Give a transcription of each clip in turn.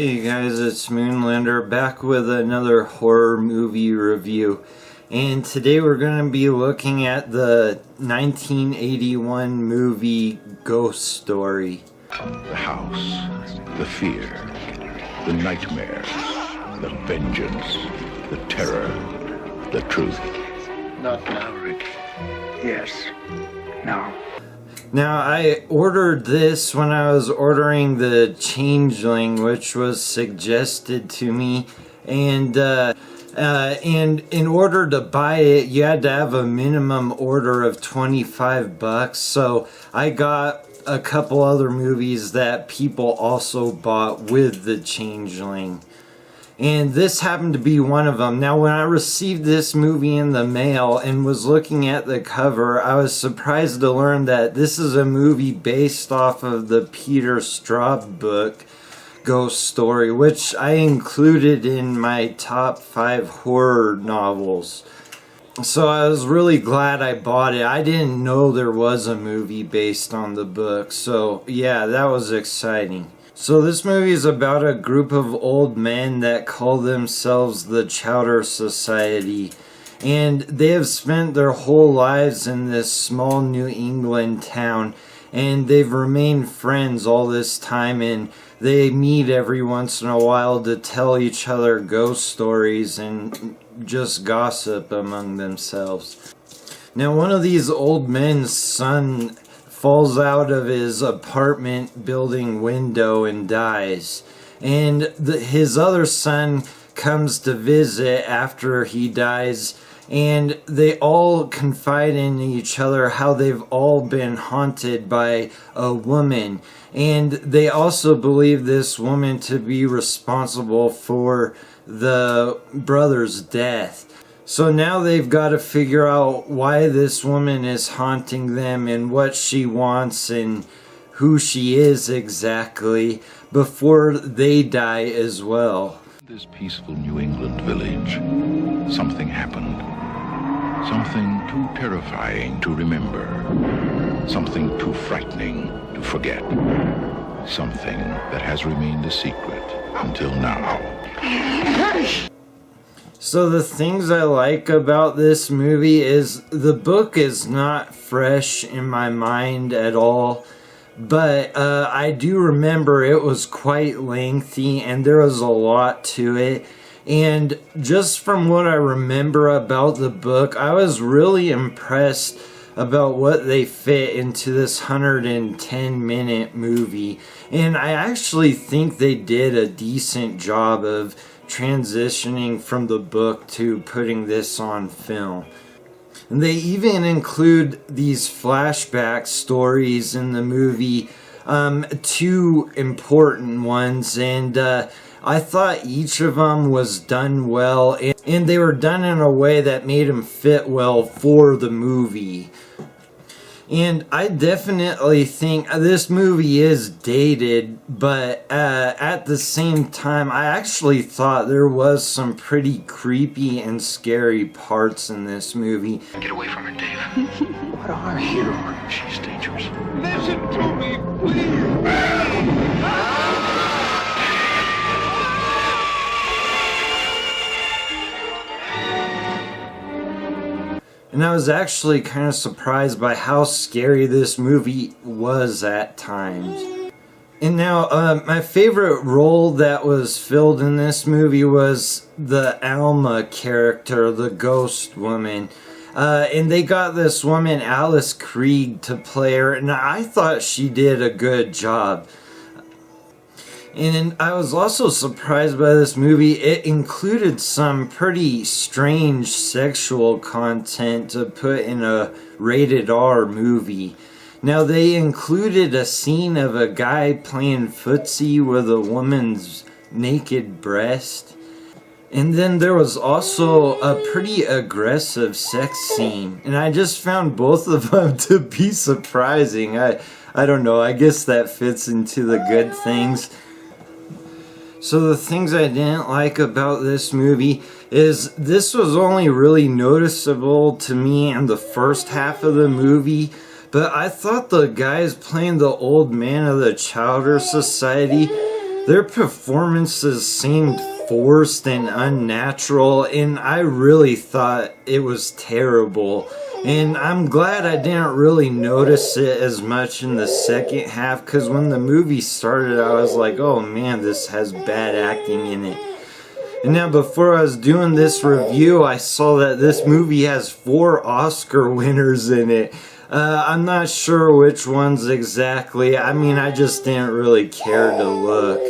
Hey guys, it's Moonlander back with another horror movie review. And today we're going to be looking at the 1981 movie Ghost Story. The house, the fear, the nightmares, the vengeance, the terror, the truth. Not now, Rick. Yes, now. Now, I ordered this when I was ordering the Changeling, which was suggested to me, and in order to buy it, you had to have a minimum order of $25, so I got a couple other movies that people also bought with the Changeling. And this happened to be one of them. Now, when I received this movie in the mail and was looking at the cover, I was surprised to learn that this is a movie based off of the Peter Straub book, Ghost Story, which I included in my top 5 horror novels. So I was really glad I bought it. I didn't know there was a movie based on the book. So yeah, that was exciting. So this movie is about a group of old men that call themselves the Chowder Society. And they have spent their whole lives in this small New England town. And they've remained friends all this time. And they meet every once in a while to tell each other ghost stories and just gossip among themselves. Now, one of these old men's son falls out of his apartment building window and dies. And his other son comes to visit after he dies, and they all confide in each other how they've all been haunted by a woman. And they also believe this woman to be responsible for the brother's death. So now they've got to figure out why this woman is haunting them and what she wants and who she is exactly before they die as well. This peaceful New England village, something happened. Something too terrifying to remember. Something too frightening to forget. Something that has remained a secret until now. So the things I like about this movie is the book is not fresh in my mind at all, but I do remember it was quite lengthy and there was a lot to it. And just from what I remember about the book, I was really impressed about what they fit into this 110-minute movie. And I actually think they did a decent job of transitioning from the book to putting this on film. And they even include these flashback stories in the movie, 2 important ones, and I thought each of them was done well, and they were done in a way that made them fit well for the movie. And I definitely think this movie is dated, but at the same time, I actually thought there was some pretty creepy and scary parts in this movie. Get away from her, Dave. What are you? She's dangerous. Listen to me, please. And I was actually kind of surprised by how scary this movie was at times. And now, my favorite role that was filled in this movie was the Alma character, the ghost woman. And they got this woman, Alice Krieg, to play her, and I thought she did a good job. And I was also surprised by this movie. It included some pretty strange sexual content to put in a rated R movie. Now, they included a scene of a guy playing footsie with a woman's naked breast. And then there was also a pretty aggressive sex scene. And I just found both of them to be surprising. I don't know, I guess that fits into the good things. So the things I didn't like about this movie is this was only really noticeable to me in the first half of the movie, but I thought the guys playing the old man of the Chowder Society Their performances seemed forced and unnatural, and I really thought it was terrible. And I'm glad I didn't really notice it as much in the second half, because when the movie started I was like, oh man, this has bad acting in it. And now before I was doing this review, I saw that this movie has 4 Oscar winners in it. I'm not sure which ones exactly. I mean, I just didn't really care to look.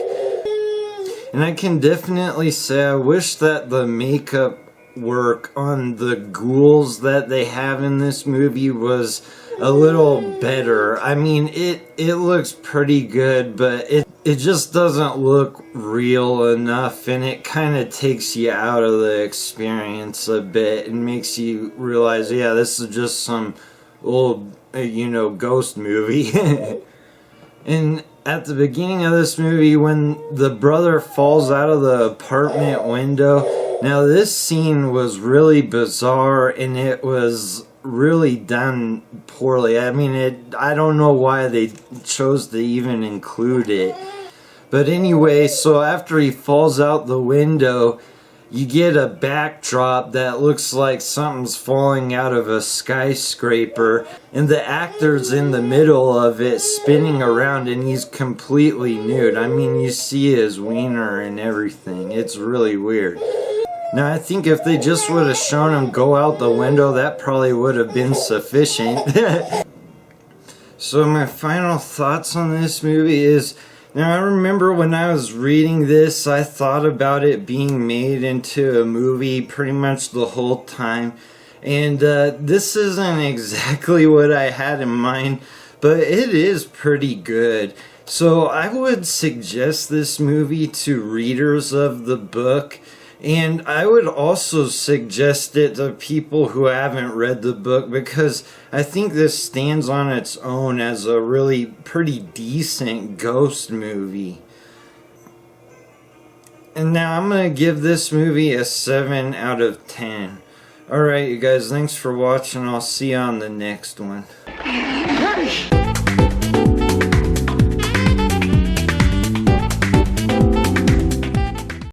And I can definitely say I wish that the makeup work on the ghouls that they have in this movie was a little better. I mean, it looks pretty good, but it just doesn't look real enough, and it kind of takes you out of the experience a bit and makes you realize, yeah, this is just some old, ghost movie. And at the beginning of this movie, when the brother falls out of the apartment window, now this scene was really bizarre and it was really done poorly. I mean, I don't know why they chose to even include it. But anyway, so after he falls out the window, you get a backdrop that looks like something's falling out of a skyscraper, and the actor's in the middle of it spinning around and he's completely nude. I mean, you see his wiener and everything. It's really weird. Now, I think if they just would have shown him go out the window, that probably would have been sufficient. So my final thoughts on this movie is, now I remember when I was reading this, I thought about it being made into a movie pretty much the whole time. And this isn't exactly what I had in mind, but it is pretty good. So I would suggest this movie to readers of the book. And I would also suggest it to people who haven't read the book, because I think this stands on its own as a really pretty decent ghost movie. And now I'm going to give this movie a 7 out of 10. Alright, you guys, thanks for watching. I'll see you on the next one.